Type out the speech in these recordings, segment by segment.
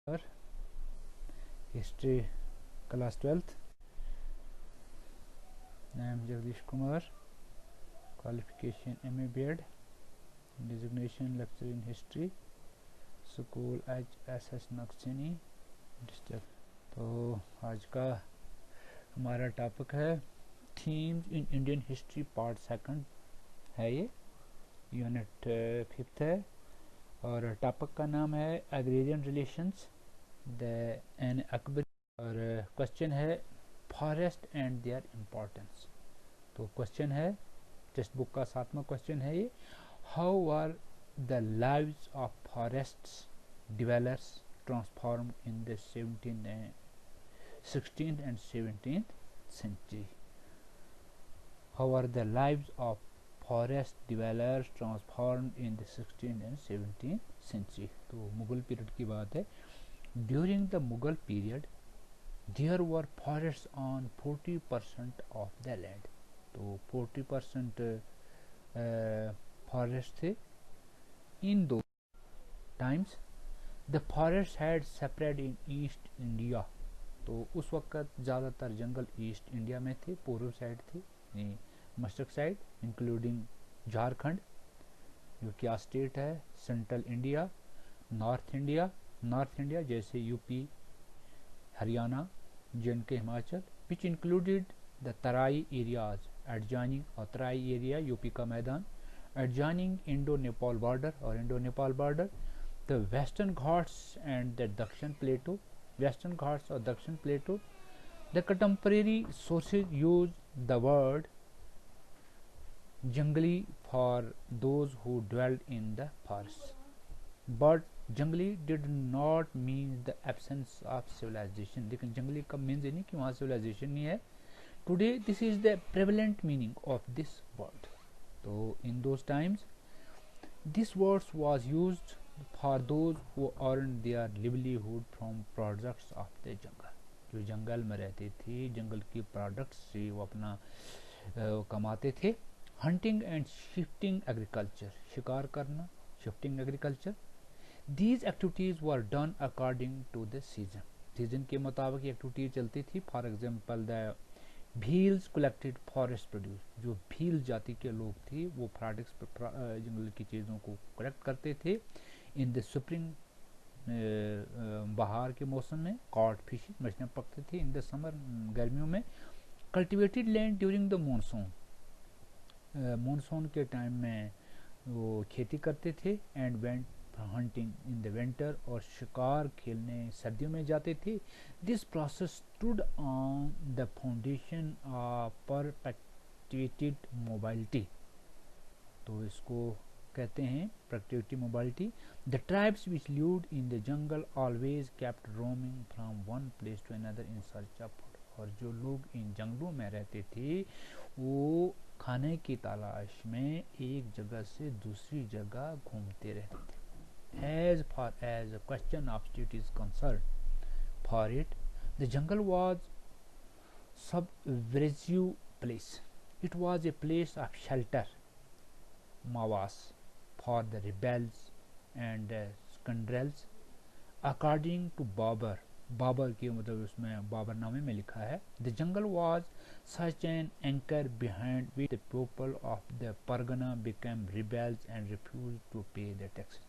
और history class 12th। नाम Jagdish Kumar, qualification MA B.Ed, designation lecture in history, school HSS नक्सनी district. तो आज का हमारा टॉपिक है themes in Indian history part 2 है। ये यूनिट 5th है और टॉपिक का नाम है agrarian relations the Ain Akbar. और क्वेश्चन है फॉरेस्ट एंड देयर इम्पोर्टेंस। तो क्वेश्चन है टेक्स्ट बुक का 7वां क्वेश्चन है ये, how are the lives of forests dwellers transform in the 16th and 17th century। How are the lives of forest dwellers transformed in the 16th and 17th century। तो Mughal period की बात है। During the Mughal period there were forest on 40% of the land. तो 40% forest थे। In those times the forest had separate in east India. तो उस वक्त ज़्यादातर जंगल ईस्ट इंडिया में थे, पूर्व साइड थे, मशरक साइड इंक्लूडिंग झारखंड जो क्या स्टेट है, central India, north India UP यूपी, हरियाणा, J&K, Himachal, which included the Terai areas adjoining, और तराई एरिया यूपी का मैदान, एडजॉइनिंग इंडो नेपाल बॉर्डर और Indo Nepal border, the Western Ghats and the Dakshin plateau, Western Ghats और Dakshin plateau. The contemporary sources use the word jangli for those who dwelled in the forest, but jangli did not mean the absence of civilization. लेकिन जंगली का means नहीं कि वहाँ civilization नहीं है। Today this is the prevalent meaning of this word. तो in those times this words was used for those who earn their livelihood from products of the jungle. जो जंगल में रहते थे, जंगल की प्रोडक्ट्स से वो अपना कमाते थे। हंटिंग एंड शिफ्टिंग एग्रीकल्चर, शिकार करना, shifting agriculture. These activities were done according to the season। Season के मुताबिक एक्टिविटी चलती थी। For example the Bhils collected forest produce. जो भील जाति के लोग थे वो प्रोडक्ट्स जंगल की चीज़ों को कलेक्ट करते थे। इन द स्प्रिंग, बहार के मौसम में, कॉट फिश, मछलियाँ पकते थे। इन द समर, गर्मियों में। Cultivated land during the monsoon, monsoon के टाइम में वो खेती करते थे। And went hunting in the winter, और शिकार खेलने सर्दियों में जाते थे। This process stood on the foundation of perpetuated mobility. तो इसको कहते हैं perpetuated mobility. The tribes which lived in the jungle always kept roaming from one place to another in search of food. और जो लोग इन जंगलों में रहते थे वो खाने की तलाश में एक जगह से दूसरी जगह घूमते रहते थे। As far as the question of state is concerned, for it, the jungle was subversive place. It was a place of shelter, mawas, for the rebels and scoundrels. According to Babar, Babar की मतलब उसमें बाबरनामे में लिखा है, the jungle was such an anchor behind which the people of the pargana became rebels and refuse to pay the tax.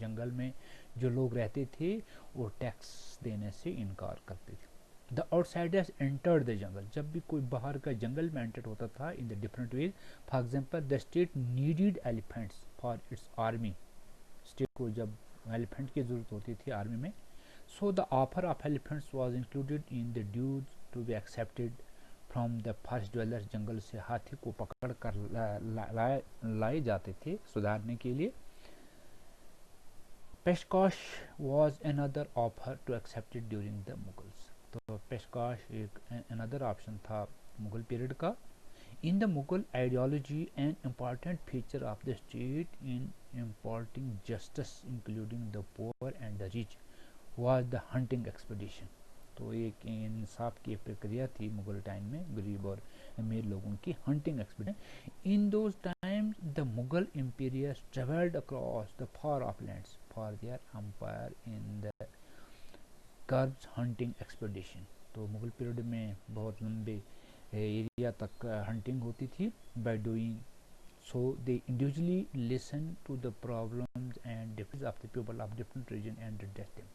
जंगल में जो लोग रहते थे वो टैक्स देने से इनकार करते थे। The outsiders entered the jungle. जब भी कोई बाहर का जंगल में एंटर होता था in the different ways. For example the state needed elephants for its army. State को जब एलिफेंट की जरूरत होती थी आर्मी में, so the offer of elephants was included in the dues to be accepted from the forest dwellers। जंगल से हाथी को पकड़ कर लाए जाते थे सुधारने के लिए। पेशकश was another offer to accepted during the Mughals। तो पेशकश एक another option था मुगल पीरियड का। In the Mughal ideology, an important feature of the state in imparting justice, including the poor and the rich, was the hunting expedition। तो एक इंसाफ की प्रक्रिया थी मुगल टाइम में, गरीब और अमीर लोगों की hunting expedition. In those times the Mughal empires travelled across the far of lands for their empire in the curbs hunting expedition. तो मुगल पीरियड में बहुत लंबे एरिया तक हंटिंग होती थी। By doing so they individually listen to the problems and differences of the people of different region and address them।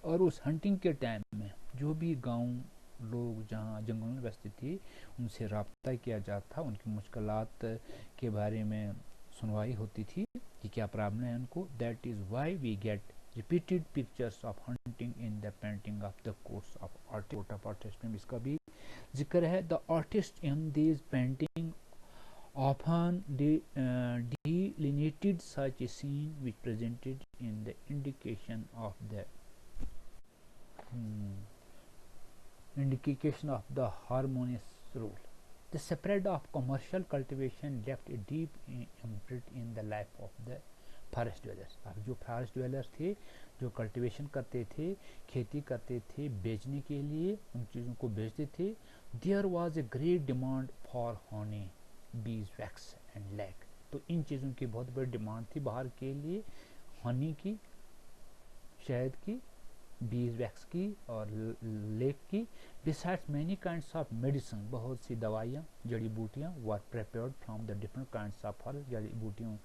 और उस hunting के टाइम में जो भी गांव लोग जहाँ जंगलों में बसते थे उनसे रब्ता किया जाता था, उनकी मुश्किलात के बारे में सुनवाई होती थी कि क्या प्रॉब्लम है उनको। That is why we get repeated pictures of hunting in the painting of the course of artist में इसका भी जिक्र है। The artist in this painting often delineated such a scene which presented in the indication of the harmonious rule। The spread of commercial cultivation left a deep imprint in the life of the forest dwellers। अब जो forest dwellers थे, जो cultivation करते थे, खेती करते थे बेचने के लिए, उन चीज़ों को बेचते थे। There was a great demand for honey, beeswax and lack. तो इन चीज़ों की बहुत बड़ी डिमांड थी बाहर के लिए, हनी की, शहद की, बीज वैक्स की और लेक की। Besides many kinds of medicine, बहुत सी दवाइयाँ, जड़ी बूटियाँ वर prepared from the different kinds of फल, जड़ी बूटियों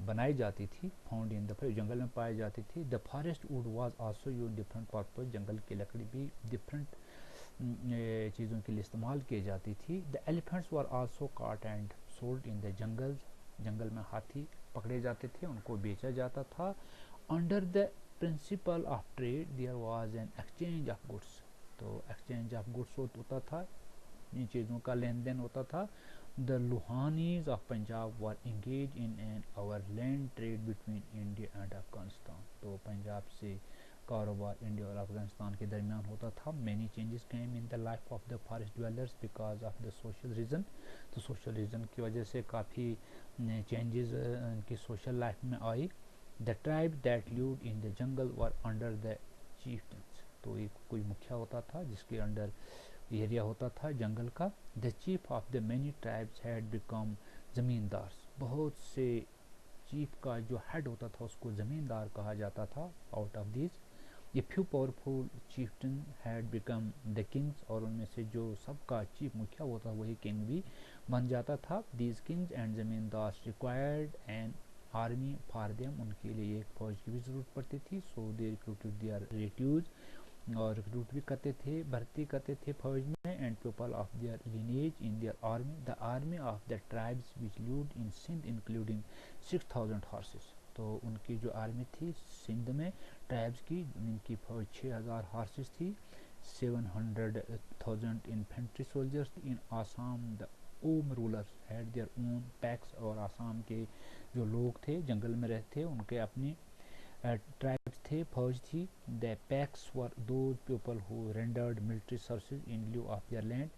बनाई जाती थी। फाउंड इन द जंगल में पाई जाती थी। The forest wood was also use different purpose, जंगल की लकड़ी भी डिफरेंट चीज़ों के लिए इस्तेमाल की जाती थी। The elephants were also caught and sold in the jungle, जंगल में हाथी पकड़े जाते थे, उनको बेचा जाता था। Under the principle of trade there was an exchange of goods. तो एक्सचेंज ऑफ गुड्स होता था, इन चीज़ों का लेन देन होता था। The Luhanis of Punjab were engaged in an overland trade between India and Afghanistan। तो पंजाब से कारोबार इंडिया और अफगानिस्तान के दरमियान होता था। Many changes came in the life of the forest dwellers because of the social reason। तो social reason की वजह से काफ़ी changes उनकी social life में आई। The tribe that lived in the jungle were under the chieftains। तो एक कोई मुखिया होता था जिसके अंडर एरिया होता था जंगल का। The chief of the many tribes had become ज़मींदार। बहुत से चीफ का जो हेड होता था उसको ज़मींदार कहा जाता था। Out of this a few powerful chieftain had become the kings. और उनमें से जो सबका चीफ मुखिया होता वही किंग भी बन जाता था। These kings and zamindar required an army for them. उनके लिए एक फौज की भी ज़रूरत पड़ती थी। So they recruited their relatives, और रिक्रूट भी करते थे, भर्ती करते थे फौज में। And people of their lineage in their army. The army of the tribes which lived in Sindh including 6000 horses. तो उनकी जो आर्मी थी सिंध में ट्राइब्स की, उनकी फौज 6000 हॉर्सेस थी। 700,000 infantry soldiers. In Assam the Ahom rulers had their own paiks. और आसाम के जो लोग थे जंगल में रहते उनके अपनी ट्राइब्स थे, फौज थी। The paiks were those people who rendered military services in lieu of their land.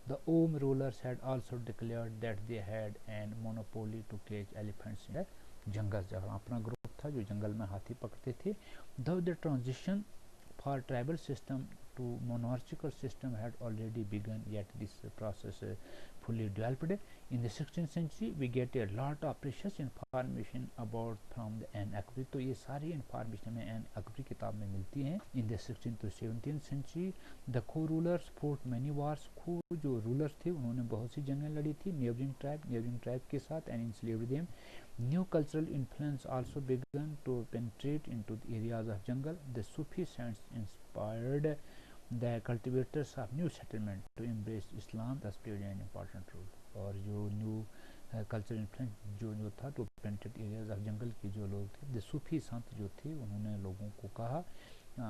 The Ahom rulers had also declared that they had an monopoly to catch elephants in the jungle. जहाँ अपना ग्रुप था जो जंगल में हाथी पकड़ते थे। Though the transition for tribal system to monarchical system had already begun, yet this process fully developed. In the 16th century, we get a lot of precious information about from the Anne Akbari। तो ये सारी information हमें Anne Akbari किताब में मिलती हैं। In the 16th to 17th century, the Kho rulers fought many wars। खो जो rulers थे उन्होंने बहुत सी जंगें लड़ी थी neighboring tribe के साथ and enslaved them। New cultural influence also began to penetrate into the areas of jungle। The Sufi saints inspired the cultivators of new settlement to embrace Islam, thus played an important role। और जो new cultural influence जो था तो painted areas of जंगल के जो लोग थे, the Sufi संत जो थे, उन्होंने लोगों को कहा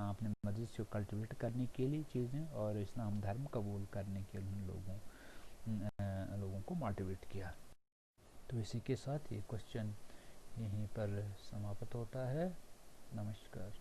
अपने मस्जिद से कल्टिवेट करने के लिए चीज़ें और इस्लाम धर्म कबूल करने के लिए लोगों को मोटिवेट किया। तो इसी के साथ ये क्वेश्चन यहीं पर समाप्त होता है। नमस्कार।